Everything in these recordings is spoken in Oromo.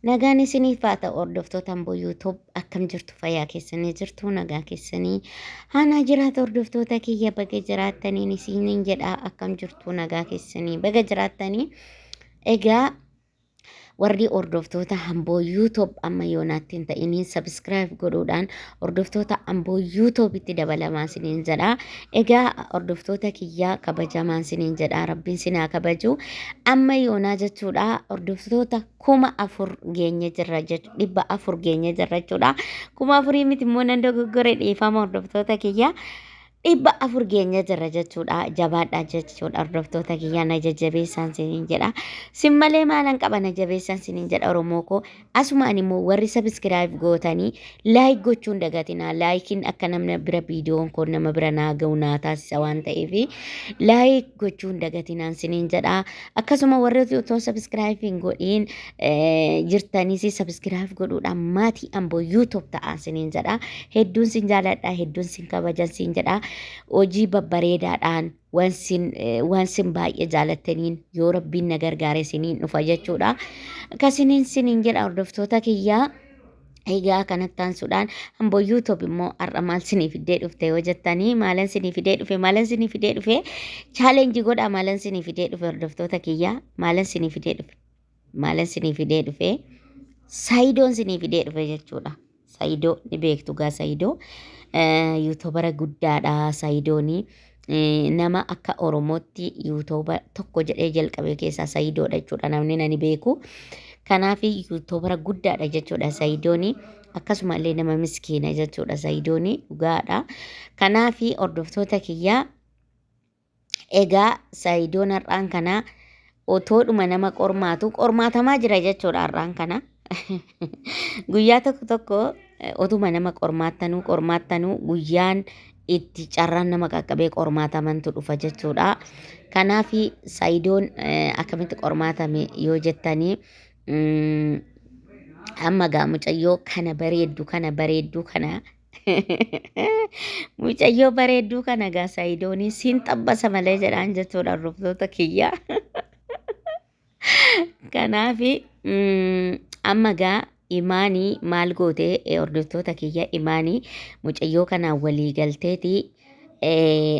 Nagaan isiniif haa ta'u hordoftoota Amboo YouTube akkam jirtu fayyaa keessanii jirtu nagaa keessanii haanaa jiraata hordoftoota kiyya baga jiraattaniin isiniin jedha akkam jirtu nagaa keessanii baga jiraattanii egaa warri hordoftoota Amboo YouTube amma yoonaatti hin ta'iniin subscribe godhuudhaan hordoftoota Amboo YouTube itti dabalamaa isiniin jedha. Egaa hordoftoota kiyyaa kabajamaa isiniin jedha. Rabbiin sinaa kabaju. Amma yoonaa jechuudha hordoftoota 4,000 geenye jirra jechuudha. 400 geenye jirra jechuudha. 4,000 miti immoo nan dogoggore dhiifama hordoftoota kiyyaa. 400 geenye jirra jechuudha. Jabaadha jechuudha hordoftoota kiyyaa na jajjabeessaan isiniin jedha. Sin malee maalan qaba na jabeessaan isiniin jedha Oromoo koo. Asuma ani immoo warri subscribe gootanii like gochuun dagatinaa. Likein akka namni bira viidiyoon kun nama bira naa ga'u naa taasisa waan ta'eef like gochuun dagatinaan isiniin jedha. Akkasuma warri otoo subscribe hin godhiin jirtanis subscribe godhuudhaan maatii Amboo YouTube ta'aa isiniin jedha. Hedduun sin jaaladha, hedduun sin kabajan isiniin jedha. Hojii babbareedaadhaan waan sin baay'ee jaalattaniin yoo rabbiin na gargaare isiniin dhufa jechuudha. Akkasiniin siniin jedha hordoftoota kiyyaa. Egaa kanatti aansuudhaan Amboo YouTube immoo har'a maal sinii fidee dhufte yoo jettanii maalan sinii fidee dhufe challenge godha maalan sinii fidee dhufe hordoftoota kiyyaa maalan sinii fidee dhufe Saayidoon sinii fidee dhufe jechuudha. Saayidoo ni beektu gaa Saayidoo. YouTubera guddaadha Saayidooni. Nama akka Oromootti YouTuber tokko jedhee jalqabe keessaa Saayidoodha jechuudha namni nani beeku. Kanaaf YouTubera guddaadha jechuudha Saayidooni. Akkasumallee nama miskiina jechuudha Saayidooni dhugaadha. Kanaaf hordoftoota kiyyaa egaa Saayidoon har'aan kana otoodhuma nama qormaatamaa jira jechuudha har'aan kana. Guyyaa tokko otuma nama qormaattanuu guyyaan itti carraan nama qaqqabee qormaatamantu dhufa jechuudha. Kanaaf Saayidoon akkamitti qormaatame yoo jettanii amma gaa mucayyoo kana bareeddu kana mucayyoo bareedduu kana gaa Saayidoonii siin xabbasa malee jedhaan jechuudha hordoftoota kiyyaa. Kanaaf amma gaa Imaanii maal gootee hordoftoota kiyya Imaanii mucayyoo kanaan walii galteeti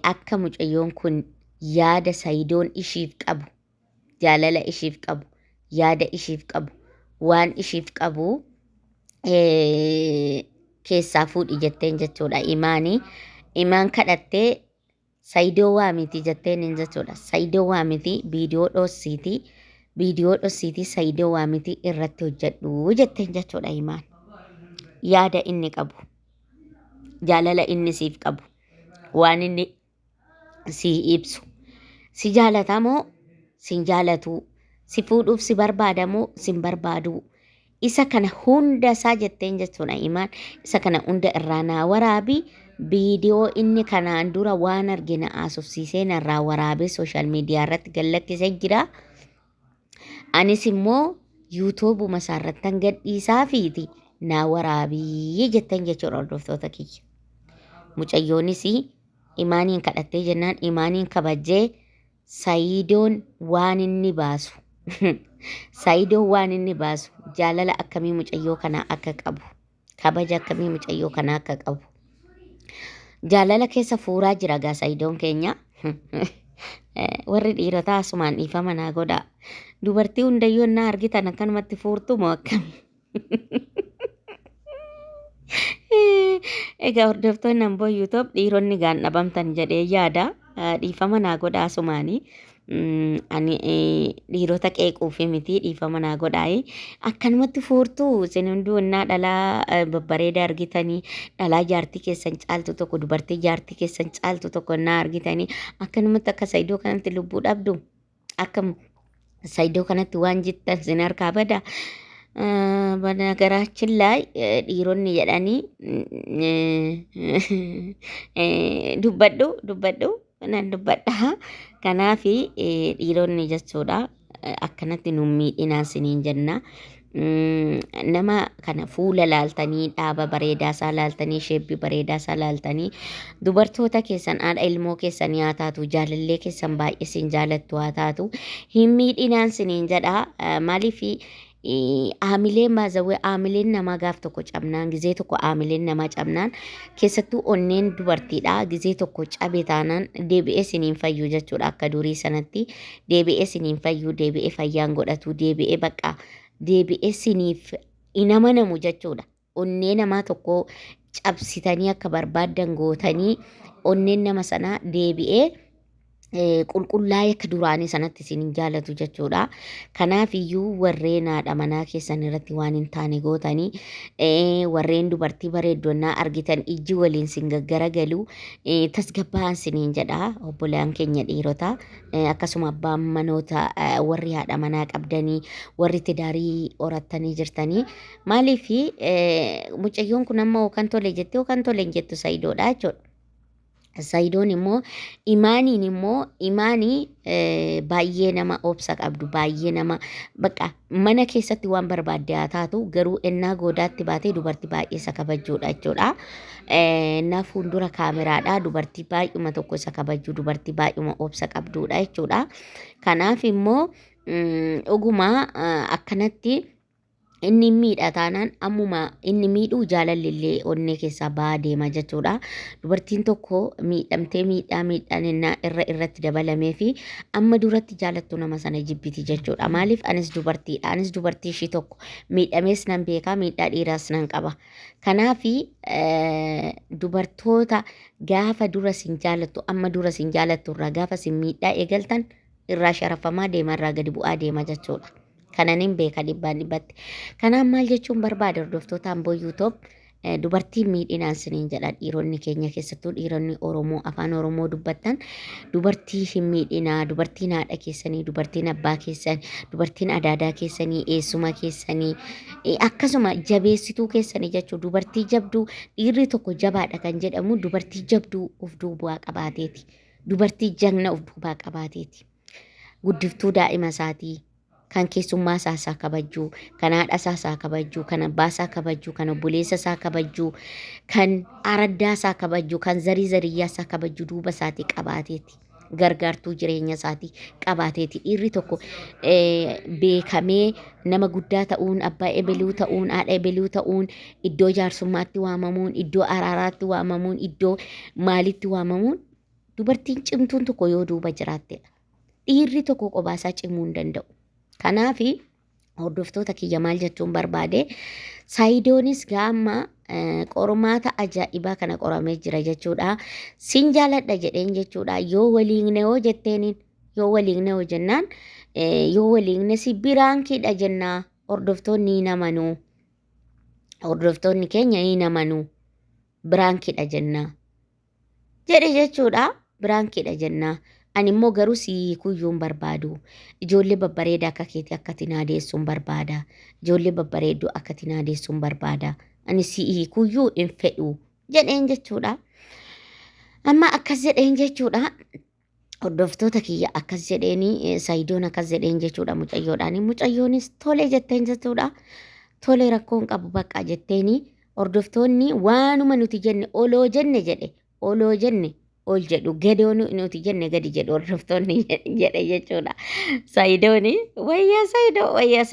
akka mucayyoon kun yaada Saayidoon ishiif qabu jaalala ishiif qabu yaada ishiif qabu waan ishiif qabu keessaa fuudhi jetteen jechuudha Imaan kadhattee Saayidoo waamiti jetteen jechuudha. Saayidoo waamiti viidiyoo dhossiitii Saayidoo waamiti irratti hojjedhu jetteen jechuudha Imaan. Yaada inni qabu jaalala inni siif qabu waan inni sii ibsu si jaalatamoo sin jaalatu si fuudhuuf si barbaadamoo sin barbaadu isa kana hunda isaa jetteen jechuudha Imaan. Isa kana hunda irraa naa waraabi viidiyoo inni kanaan dura waan argina asofsiisee narraa waraabee sooshaal miidiyaa irratti gallakkisee jira. Anis immoo YouTube masaarrattan gadhiisaa fiiti naa waraabii jettan jechuudha hordoftoota kiyya. Mucayyoonis Imaaniin kadhattee jennaan Imaaniin kabajjee Saayidoon waan inni baasu jaalala akkamii mucayyoo kanaa akka qabu kabaja akkamii mucayyoo kanaa akka qabu jaalala keessa fuuraa jira gaa Saayidoon keenya. Warri dhiirotaa asumaan dhiifama naa godhaa. Dubartii hundayyuu na argitan akkanumatti fuurtu moo akkami? Egaa hordoftoonni Amboo YouTube dhiironni gaan dhabamtan jedhee yaada. Dhiifama naa godhaa asumaanii. Ani dhiirota qeequufi miti dhiifama naa godhaa. Akkanumatti fuurtu isin hunduu innaa dhalaa babbareeda argitanii dhalaa jaartii keessan caaltu tokko dubartii jaartii keessan caaltu tokko innaa argitanii akkanumatti akka Saayidoo kanatti lubbuu dhabdu akkam Saayidoo kanatti waan jettan sin harkaa bada. በነገራችን ላይ dhiironni jedhanii dubbadhu nan dubbadha. Kanaaf dhiironni jechuudha akkanatti nu miidhinaa siniin jenna. Nama kana fuula laaltanii dhaaba bareedaa isaa laaltanii sheebbii bareedaa isaa laaltanii dubartoota keessan haadha ilmoo keessanii haa taatu jaalallee keessan baay'ee sin jaalattu haa taatu hin miidhinaan siniin jedha. Maaliif aamileen baazawwee aamileen namaa gaaf tokko cabnaan gizee tokko aamileen namaa cabnaan keessattuu onneen dubartiidha gizee tokko cabe taanaan deebi'ee siniin fayyuu jechuudha akka durii sanatti deebi'ee siniin fayyuu deebi'ee fayyaan godhatu deebi'ee bakka deebi'ee siniif inama namu jechuudha onnee namaa tokko cabsitanii akka barbaaddan gootanii onneen nama sanaa deebi'ee qulqullaa'ee akka duraanii sanatti isin jaalatu jechuudha. Kanaaf iyyuu warreen haadha manaa keessan irratti waan hin taane gootanii warreen dubartii bareeddonnaa argitan ijji waliin sin gaggaragalu tasgabba'an siniin jedha obbolaan keenya dhiirota akkasuma abbaan manoota warri haadha manaa qabdanii warri tidaarii horattanii jirtanii maaliif mucayyoon kun amma kan tole jettee kan tole hin jettu Saidoodha jechuudha. Saidoon immoo imaanii baay'ee nama obsa qabdu baay'ee nama bakka mana keessatti waan barbaadde haa taatu garuu ennaa goodaatti baatee dubartii baay'ee isa kabajjuudha jechuudha. Ennaa fuuldura kaameraadha dubartii baay'uma tokko isa kabajju dubartii baay'uma obsa qabduudha jechuudha. Kanaaf immoo dhuguma akkanatti inni miidha taanaan ammuma inni miidhuu jaalallee onnee keessaa ba'aa deema jechuudha. Dubartiin tokko miidhamtee miidhaan innaa irratti dabalamee fi amma duratti jaalattu nama sana jibbiti jechuudha. Maaliif anis dubartiidha anis dubartii ishii tokko miidhamees nan beekaa miidhaa dhiiraas nan qaba. Kanaaf dubartoota gaafa dura sin jaalattu amma dura sin jaalattu irraa gaafa sin miidhaa eegaltan irraa sharafamaa deema irraa gadi bu'aa deema jechuudha. Kananin beeka dhibbaan dhibbatti. Kanaan maal jechuun barbaada hordoftoota Amboo YouTube dubartiin miidhinaan siniin jedha dhiironni keenya keessattuu dhiironni Oromoo afaan Oromoo dubbattan dubartii hin miidhinaa dubartiin haadha keessanii dubartiin abbaa keessanii dubartiin adaadaa keessanii eessuma keessanii akkasuma jabeessituu keessanii jechuun dubartii jabduu dhiirri tokko jabaadha kan jedhamu dubartii jabduu of duubaa qabaateeti dubartii jagna of duubaa qabaateeti guddiftuu daa'ima isaatii. Kan keessummaa isaa kabajjuu, kan haadha isaa kabajjuu, kan abbaa isaa kabajjuu, kan obboleessa isaa kabajjuu, kan araddaa isaa kabajjuu, kan zariyyaa isaa kabajjuu duuba isaatii qabaateeti. Gargaartuu jireenya isaatii qabaateeti. Dhiirri tokko beekamee nama guddaa ta'uun, abbaa ebeluu ta'uun, haadha ebeluu ta'uun, iddoo jaarsummaatti waamamuun, iddoo araaraatti waamamuun, iddoo maalitti waamamuun dubartiin cimtuun tokko yoo duuba jiraattedha. Dhiirri tokko qobaasaa cimuu hin danda'u. Kanaaf hordoftoota kiyya maal jechuun barbaade Saidoonis gaamma qormaata ajaa'ibaa kana qoramee jira jechuudha. Sin jaaladha jedheen jechuudha. Yoo waliigne hoo jetteeniin yoo waliigne hoo jennaan yoo waliigne si biraankiidha jennaa hordoftoonni hin amanuu. Hordoftoonni keenya hin amanuu biraankiidha jennaa jedhe jechuudha. Biraankiidha jennaa. Ani immoo garuu si kuyyuun barbaadu. Ijoollee babbareedaa akka keetii akka tinaadeessuun barbaada. Ijoollee babbareedduu akka tinaadeessuun barbaada. Ani si kuyyuu hin fedhu jedheen jechuudha. Amma akkas jedheen jechuudha. Hordoftoota kiyya akkas jedheeni Saidoon akkas jedheen jechuudha mucayyoodhaan. Mucayyoonis tole jetteen jechuudha. Tole rakkoon qabu bakka jetteeni hordoftoonni waanuma nuti jenne oloo jenne jedhe oloo jenne. Ol jedhu gadoon nuti jenne gadi jedhu hordoftoonni jedhe jechuudha. Saidooni wayyaa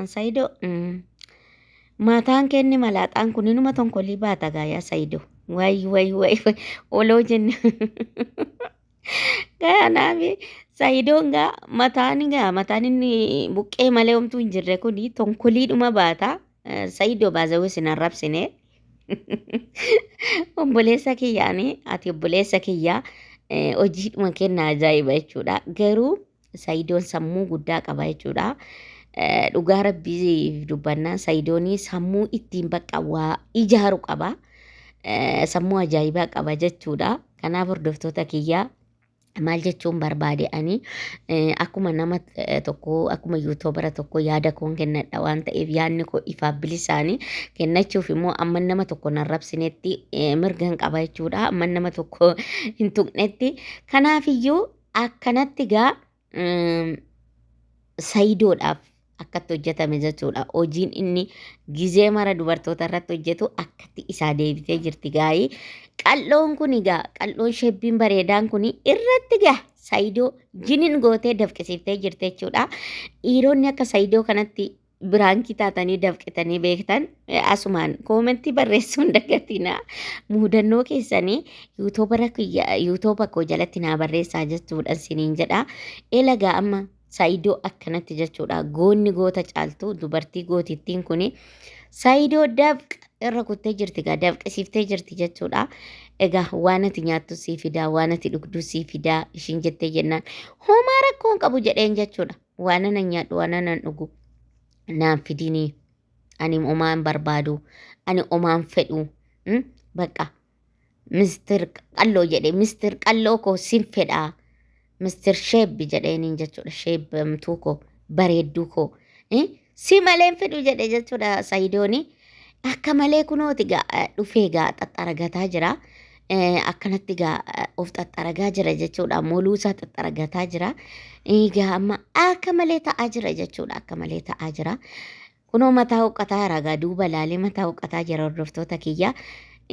Saidoo mataan kenni malaaxaan kun inuma tonkolii baata gaayaa Saidoo wayi oloo jenne kanaaf Saidoon mataan inni buqqee malee homtuu hin jirre kun tonkoliidhuma baata. Saidoo baazawee sin arrabsine. Obboleessa kiyyaanii ati obboleessa kiyyaa hojiidhuma kennaa ajaa'iba jechuudha. Garuu Saidoon sammuu guddaa qaba jechuudha. Dhugaa rabbii dubbannaan Saidoonii sammuu ittiin bakka waa ijaaru qaba. Sammuu ajaa'ibaa qaba jechuudha. Kanaaf hordoftoota kiyyaa maal jechuun barbaade ani akkuma nama tokko akkuma yuutuubara tokko yaada koon kennadha waan ta'eef yaadni koo ifaaf bilisaanii kennachuuf immoo amma nama tokko narrabsinetti mirgan qaba jechuudha. Amma nama tokko hin tuqnetti kanaafiyyuu akkanatti gaa Saidoodhaaf akkatti hojjetame jechuudha. Hojiin inni gizee mara dubartoota irratti hojjetu akkatti isaa deebitee jirti gaa'ii. Qal'oon kun egaa qal'oon shebbiin bareedaan kun irratti gaa Saidoo jiniin gootee dafqisiiftee jirti jechuudha. Dhiironni akka Saidoo kanatti biraankii taatanii dafqitanii beektan asumaan koomentii barreessuun dagatina muudannoo keessanii yuutuuba koo jalatti naa barreessaa jechuudha siniin jedha elagaa amma saayidoo akkanatti jechuudha goonni goota caaltu dubartii gootittiin kuni saayidoo dafqa irra kuttee jirti gaa dafqisiiftee jirti jechuudha egaa waan ati nyaattu sii fidaa waan ati dhugdu sii fidaa ishiin jettee jennaan homaa rakkoon qabu jedheen jechuudha waan ana nyaadhu waan ana dhugu naan fidinii ani omaan barbaadu ani omaan fedhu bakka Mr. Qalloo jedhe Mr. Qalloo koo sin fedhaa Mr. Sheeb jedheeniin jechuudha sheebamtuu koo bareedduu koo si maleen fedhu jedhe jechuudha Saayidooni akka malee kunooti gaa dhufee gaa xaxaragataa jira akkanatti gaa of xaxaragaa jira jechuudha mooluusaa xaxaragataa jira egaa amma akka malee ta'aa jira jechuudha akka malee ta'aa jira kunoo mataa huqqataa ragaa duuba laalee mataa huqqataa jira hordoftoota kiyya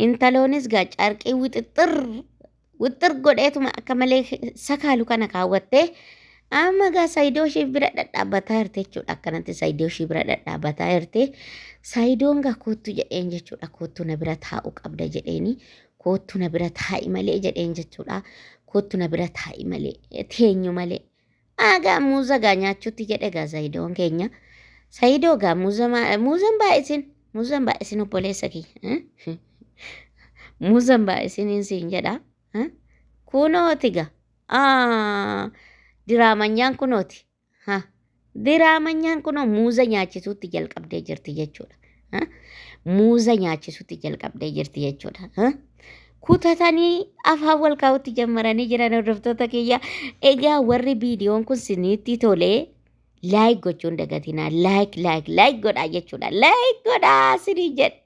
intaloonis gaa carqii wixxir godheetuma akka malee sakaalu kana kaawwattee amma gaa Saayidoo ishee bira dhadhaabataa jirti jechuudha akkanatti Saayidoo ishee bira dhadhaabataa jirti Saayidoon gaa koottu jedheen jechuudha koottu na bira taa'u qabda jedheeni koottu na bira taa'i malee jedheen jechuudha koottu na bira taa'i malee teenyu malee gaa muuza gaa nyaachuutti jedhe gaa Saayidoon keenya Saayidoo gaa muuzan baay'isin obboleessa kiyya muuzan baay'isiniin siin jedha kunooti gaa diraamanyaan kunooti diraamanyaan kunoo muuza nyaachisuutti jalqabdee jirti jechuudha muuza nyaachisuutti jalqabdee jirti jechuudha kutatanii afaan wal kaa'utti jammaranii jiran hordoftoota kiyya egaa warri viidiyoon kun siniitti tolee laayik gochuun dagatinaa laayik godhaa jechuudha laayik godhaa sinii jedhe